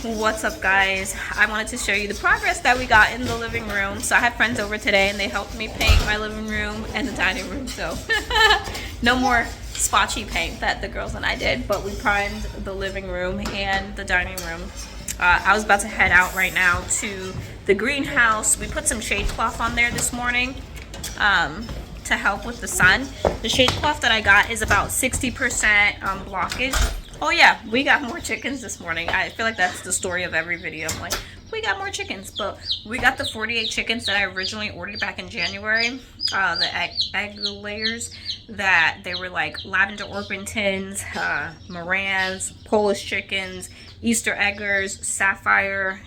What's up, guys? I wanted to show you the progress that we got in the living room. So I had friends over today and they helped me paint my living room and the dining room. So no more splotchy paint that the girls and I did, but we primed the living room and the dining room. I was about to head out right now to the greenhouse. We put some shade cloth on there this morning to help with the sun. The shade cloth that I got is about 60% blockage. Oh yeah, we got more chickens this morning. I feel like that's the story of every video. I'm like, we got more chickens, but we got the 48 chickens that I originally ordered back in January. The egg layers that they were like lavender orpingtons, Morans, Polish chickens, Easter eggers, sapphire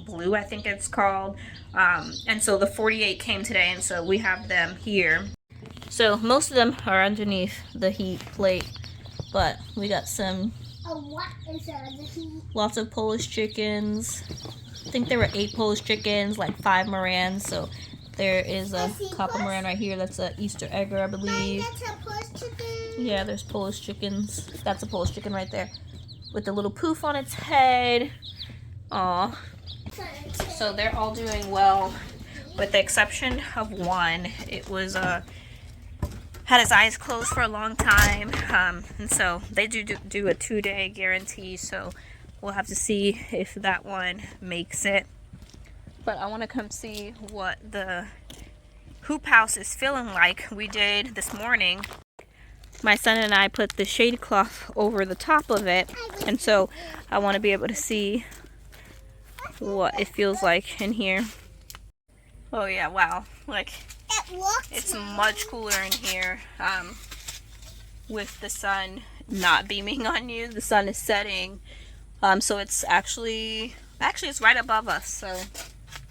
blue, I think it's called. And so the 48 came today, and so we have them here. So most of them are underneath the heat plate. But we got some, lots of Polish chickens. I think there were 8 Polish chickens, like 5 Morans. So there is a copper Moran right here. That's an Easter egger, I believe. Yeah, there's Polish chickens. That's a Polish chicken right there with the little poof on its head. Aw. So they're all doing well, with the exception of one. It was had his eyes closed for a long time, and so they do a 2-day guarantee, so we'll have to see if that one makes it. But I want to come see what the hoop house is feeling like. We did this morning. My son and I put the shade cloth over the top of it, and so I want to be able to see what it feels like in here. Oh yeah, wow, like it's much cooler in here with the sun not beaming on you. The sun is setting, so it's actually it's right above us. So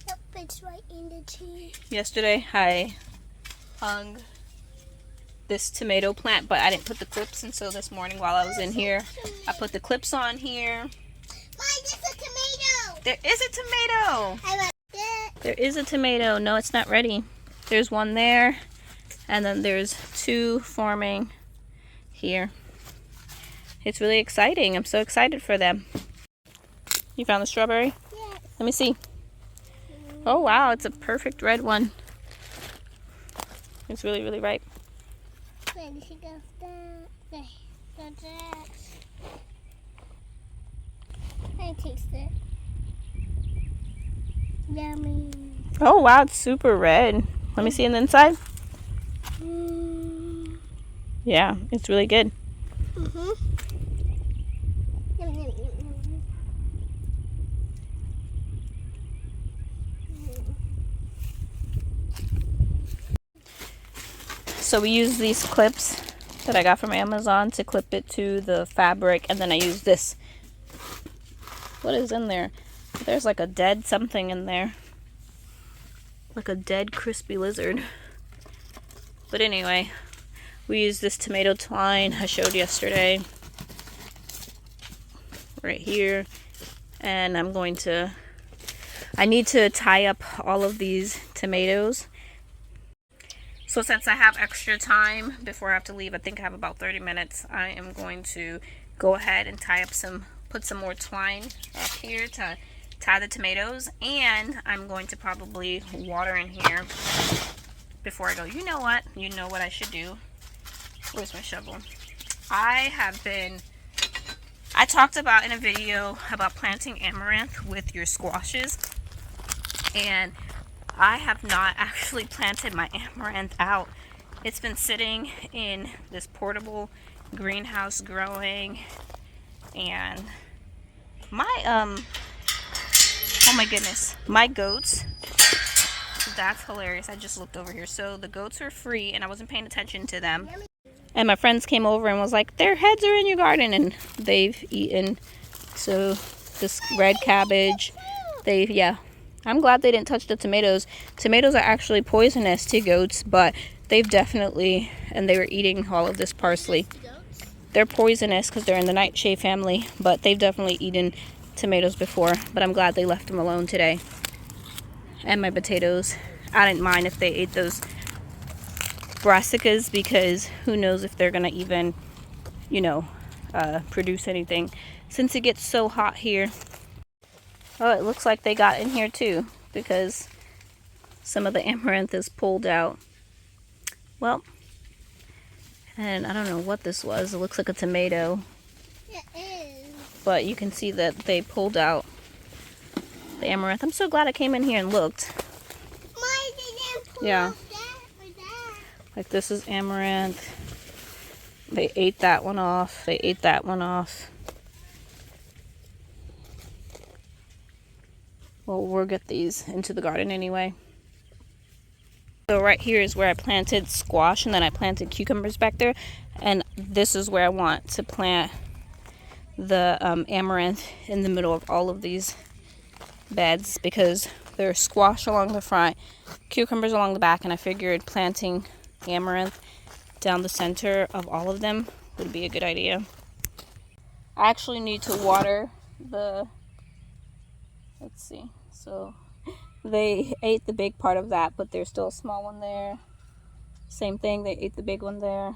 yep, it's right in the tree. Yesterday I hung this tomato plant, but I didn't put the clips, and so this morning while I was in here I put the clips on here. Mine is a tomato. There is a tomato. I like it. There is a tomato. No, it's not ready. There's one there, and then there's 2 forming here. It's really exciting. I'm so excited for them. You found the strawberry? Yeah. Let me see. Oh wow, it's a perfect red one. It's really, really ripe. Where did she go? There. That. I taste it. Yummy. Oh wow, it's super red. Let me see on the inside. Yeah, it's really good. Yum, yum, yum, yum. So we use these clips that I got from Amazon to clip it to the fabric, and then I use this. What is in there? There's like a dead something in there. Like a dead crispy lizard. But anyway, we use this tomato twine I showed yesterday. Right here. And I need to tie up all of these tomatoes. So since I have extra time before I have to leave, I think I have about 30 minutes, I am going to go ahead and put some more twine up here to tie the tomatoes, and I'm going to probably water in here before I go. You know what I should do? Where's my shovel? I talked about in a video about planting amaranth with your squashes, and I have not actually planted my amaranth out. It's been sitting in this portable greenhouse growing, and my oh my goodness, my goats, that's hilarious. I just looked over here. So the goats are free, and I wasn't paying attention to them. And my friends came over and was like, their heads are in your garden, and they've eaten. So this red cabbage, I'm glad they didn't touch the tomatoes. Tomatoes are actually poisonous to goats, but they've definitely, and they were eating all of this parsley. They're poisonous because they're in the nightshade family, but they've definitely eaten tomatoes before, but I'm glad they left them alone today. And my potatoes, I didn't mind if they ate those brassicas, because who knows if they're gonna even, produce anything. since it gets so hot here. Oh, it looks like they got in here too, because some of the amaranth is pulled out. Well, and I don't know what this was. It looks like a tomato. It is. But you can see that they pulled out the amaranth. I'm so glad I came in here and looked. Why did they pull Yeah. out that or that? Like this is amaranth. They ate that one off. They ate that one off. Well, we'll get these into the garden anyway. So right here is where I planted squash, and then I planted cucumbers back there. And this is where I want to plant the amaranth, in the middle of all of these beds, because there's squash along the front, cucumbers along the back, and I figured planting amaranth down the center of all of them would be a good idea. I actually need to water the, let's see, so they ate the big part of that, but there's still a small one there. Same thing, they ate the big one there.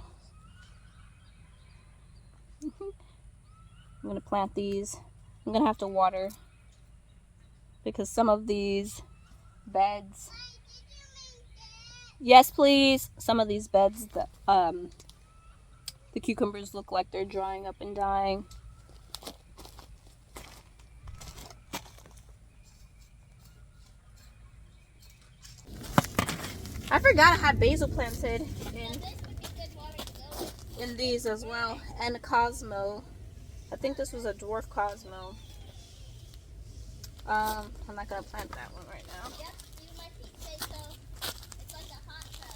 I'm gonna plant these. I'm gonna have to water because some of these beds, yes please, some of these beds, the cucumbers look like they're drying up and dying. I forgot I had basil planted in these as well, and a Cosmo. I think this was a dwarf Cosmo. I'm not gonna plant that one right now. Yep, you might say so. It's like a hot tub.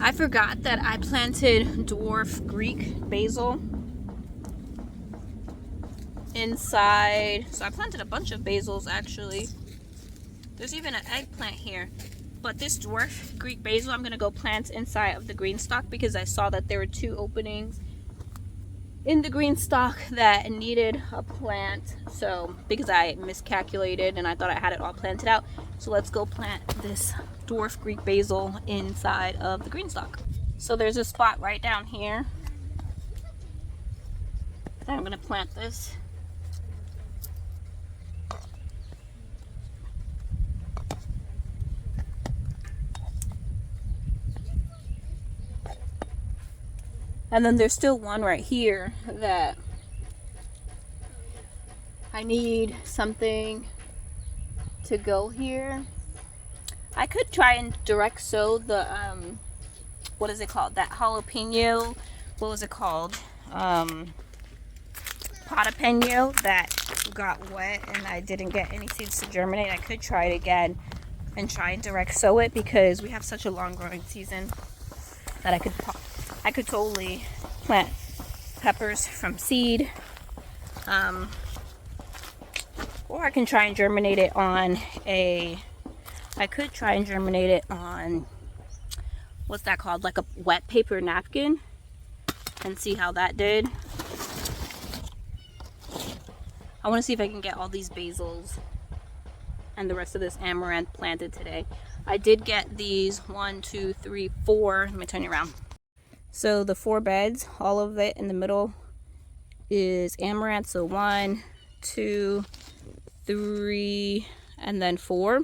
I forgot that I planted dwarf Greek basil inside. So I planted a bunch of basils actually. There's even an eggplant here. But this dwarf Greek basil I'm going to go plant inside of the Greenstalk, because I saw that there were 2 openings in the Greenstalk that needed a plant. So because I miscalculated and I thought I had it all planted out. So let's go plant this dwarf Greek basil inside of the Greenstalk. So there's a spot right down here that I'm going to plant this. And then there's still one right here that I need something to go here. I could try and direct sow the, what is it called? That jalapeno, what was it called? Potapeño that got wet and I didn't get any seeds to germinate. I could try it again and try and direct sow it, because we have such a long growing season that I could totally plant peppers from seed, or I can try and germinate it on what's that called, like a wet paper napkin, and see how that did. I want to see if I can get all these basils and the rest of this amaranth planted today. I did get these 1, 2, 3, 4. Let me turn you around. So the 4 beds, all of it in the middle is amaranth. So 1, 2, 3, and then 4.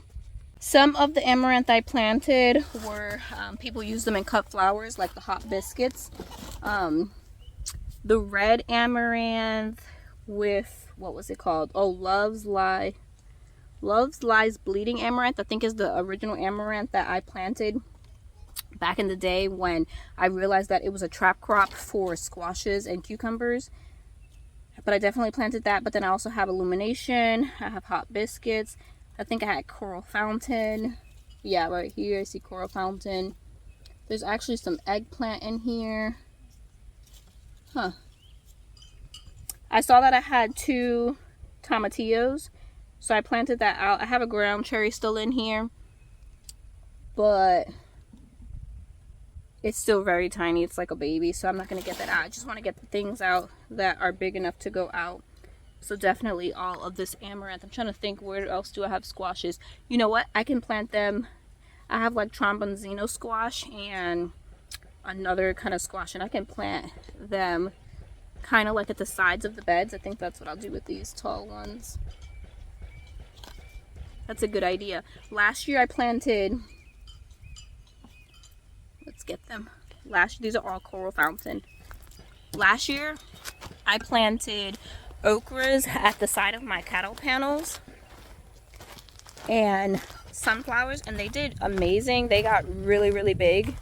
Some of the amaranth I planted were, people use them in cut flowers, like the hot biscuits. The red amaranth with, what was it called? Oh, Love's Lies Bleeding Amaranth, I think is the original amaranth that I planted back in the day when I realized that it was a trap crop for squashes and cucumbers. But I definitely planted that. But then I also have Illumination, I have hot biscuits, I think I had Coral Fountain. Yeah, right here I see Coral Fountain. There's actually some eggplant in here. Huh. I saw that I had 2 tomatillos, so I planted that out. I have a ground cherry still in here, but it's still very tiny. It's like a baby, so I'm not going to get that out. I just want to get the things out that are big enough to go out. So definitely all of this amaranth. I'm trying to think, where else do I have squashes? You know what? I can plant them. I have like trombonzino squash and another kind of squash, and I can plant them kind of like at the sides of the beds. I think that's what I'll do with these tall ones. That's a good idea. Last year I planted, let's get them. These are all coral fountain. Last year I planted okras at the side of my cattle panels and sunflowers, and they did amazing. They got really, really big.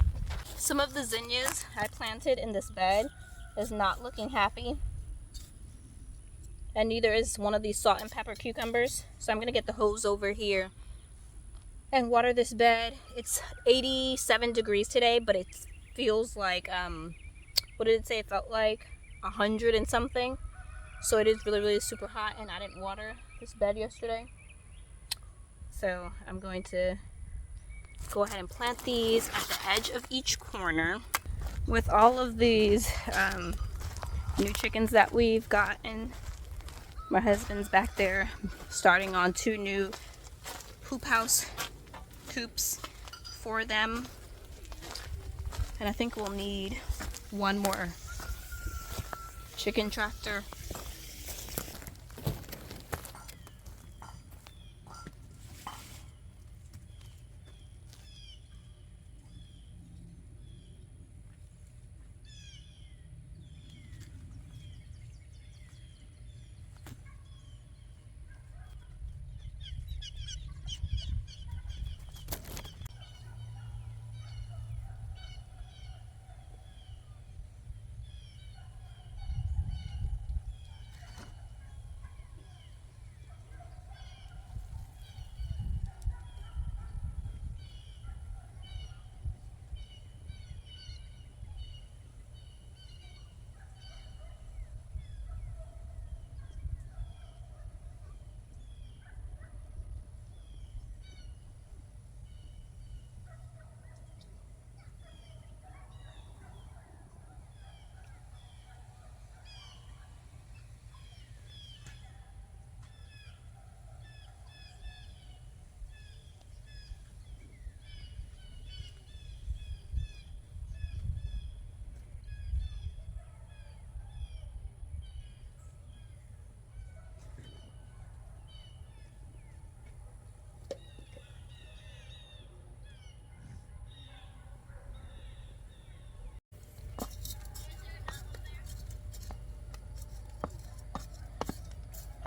Some of the zinnias I planted in this bed is not looking happy, and neither is one of these salt and pepper cucumbers. So I'm gonna get the hose over here and water this bed. It's 87 degrees today, but it feels like what did it say? It felt like 100 and something. So it is really, really super hot, and I didn't water this bed yesterday. So I'm going to go ahead and plant these at the edge of each corner. With all of these new chickens that we've gotten, my husband's back there starting on 2 new hoop house coops for them. And I think we'll need 1 more chicken tractor.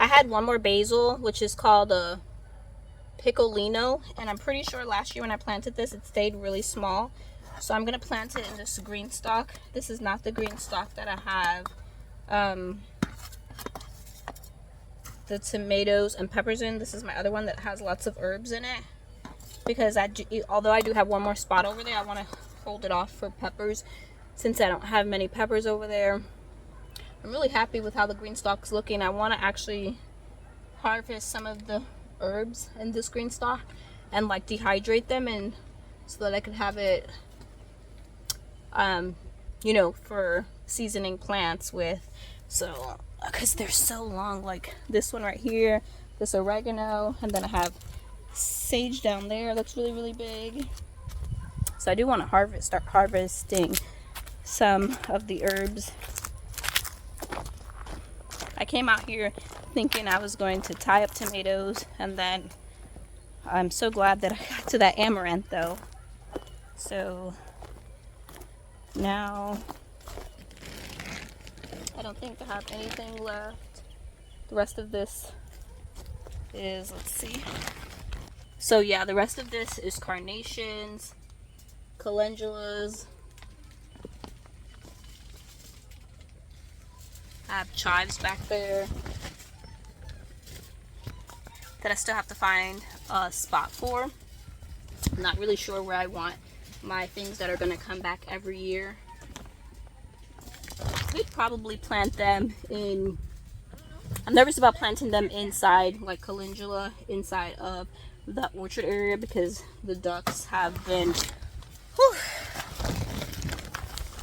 I had 1 more basil, which is called a piccolino, and I'm pretty sure last year when I planted this, it stayed really small. So I'm gonna plant it in this Greenstalk. This is not the Greenstalk that I have the tomatoes and peppers in. This is my other one that has lots of herbs in it, because although I do have 1 more spot over there, I want to hold it off for peppers since I don't have many peppers over there. I'm really happy with how the Greenstalk's looking. I want to actually harvest some of the herbs in this Greenstalk and like dehydrate them, and so that I could have it you know, for seasoning plants with. So because they're so long, like this one right here, this oregano, and then I have sage down there that's really, really big. So I do want to start harvesting some of the herbs. I came out here thinking I was going to tie up tomatoes, and then I'm so glad that I got to that amaranth though. So now I don't think I have anything left. The rest of this is, let's see. So yeah, the rest of this is carnations, calendulas. I have chives back there that I still have to find a spot for. I'm not really sure where I want my things that are going to come back every year. We'd probably plant them in, I'm nervous about planting them inside, like calendula, inside of the orchard area, because the ducks have been, whew,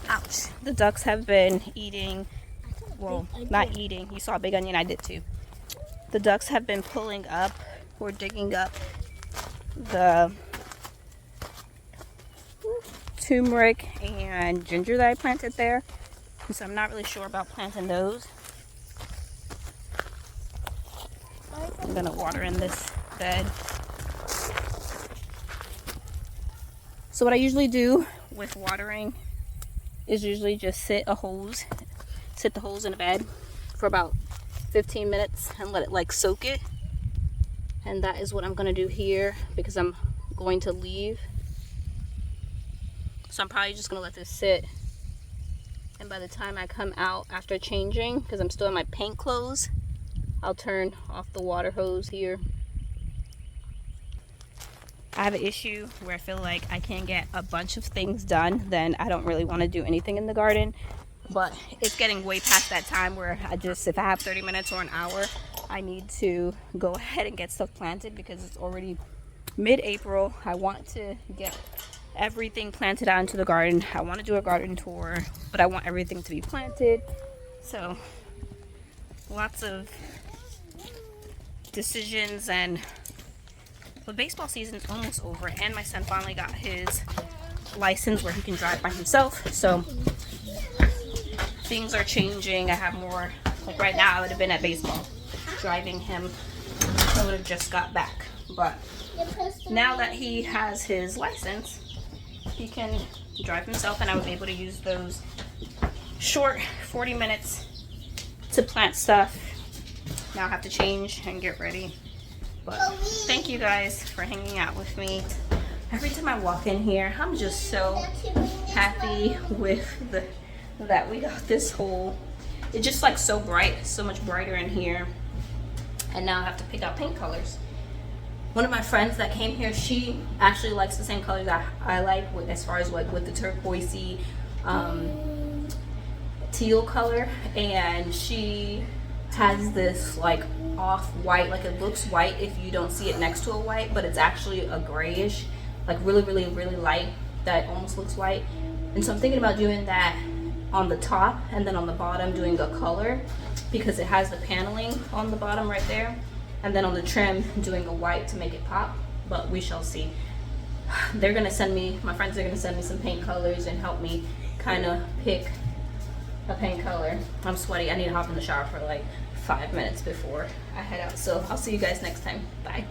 ouch, the ducks have been eating. Well, not eating. You saw a big onion, I did too. The ducks have been pulling up or digging up the turmeric and ginger that I planted there. So I'm not really sure about planting those. I'm gonna water in this bed. So what I usually do with watering is usually just sit the hose in a bed for about 15 minutes and let it like soak it. And that is what I'm gonna do here because I'm going to leave. So I'm probably just gonna let this sit. And by the time I come out after changing, because I'm still in my paint clothes, I'll turn off the water hose here. I have an issue where I feel like I can't get a bunch of things done, then I don't really want to do anything in the garden. But it's getting way past that time where if I have 30 minutes or an hour, I need to go ahead and get stuff planted because it's already mid-April. I want to get everything planted out into the garden. I want to do a garden tour, but I want everything to be planted. So lots of decisions, and the baseball season is almost over and my son finally got his license where he can drive by himself. So things are changing. I have more, like right now I would have been at baseball driving him. I would have just got back, but now that he has his license, he can drive himself, and I was able to use those short 40 minutes to plant stuff. Now I have to change and get ready. But thank you guys for hanging out with me. Every time I walk in here, I'm just so happy with that we got this whole, it's just like so bright, so much brighter in here. And now I have to pick out paint colors. One of my friends that came here, she actually likes the same colors that I like, as far as like with the turquoisey teal color, and she has this like off-white, like it looks white if you don't see it next to a white, but it's actually a grayish, like really light that almost looks white. And so I'm thinking about doing that on the top and then on the bottom doing a color, because it has the paneling on the bottom right there, and then on the trim doing a white to make it pop. But we shall see. They're gonna send me, my friends are gonna send me some paint colors and help me kind of pick a paint color. I'm sweaty. I need to hop in the shower for like 5 minutes before I head out. So I'll see you guys next time. Bye.